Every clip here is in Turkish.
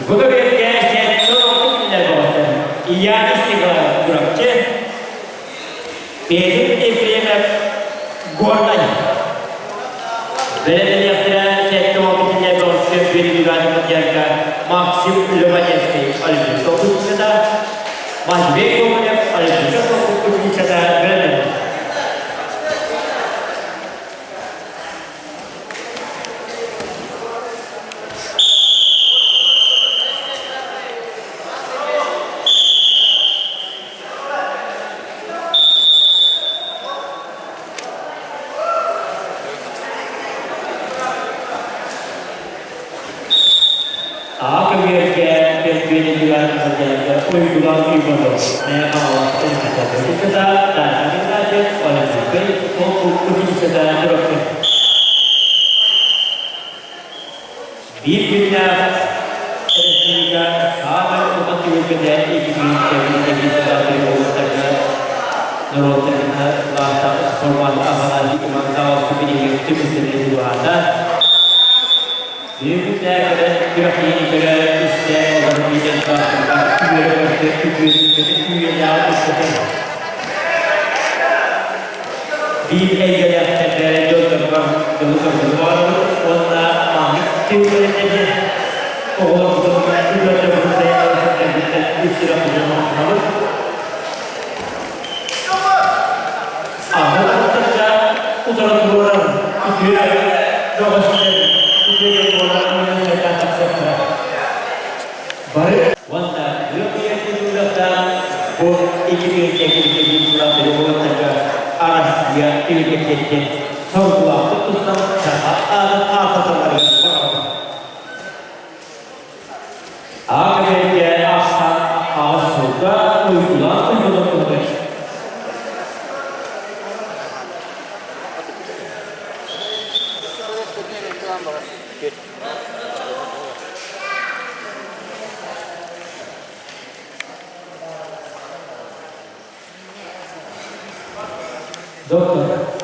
Bunu bekleyen son günler oldu. İyan istiklal durakçı. Benim Efre'ye gorlayın. Böyle yaptıran sette oldu ki olsun bir güvenlik yerine maksimum ülümaniyeti alıcı. Dokuzda da mahve yolunu alıcı. Dokuzda da böyle. Uygulan uygulanır. Neye bağlı? Bu kadar dersin. Bu kadar bırakın. Bir günler Eresin'de sağlar olmak ülkede 2020'de olursa Nurotlarına Lahta Sporman Ahalaji İman Zavası Bilim'in tüm isimleri duvarda büyükler kadar grafiğine göre işte olan bir gençlerden bir eyleyemekte yollardan yollardan var onunla Mahmut Tevbe'de oğlanlarına yollardan sayarlarında bir sıra bulunmaktadır. Ahmet'te utanıp duran üstüne yavaşlayın. Üstüne olanların sayıdan taksatlar. Barı Vanda bu 2008 yılında olanlara arasıya ilgili sorgulatı tutan afataları AKP'ye aslan ağızda uygulanmalıdır. Doktor.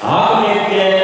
Ahmet'te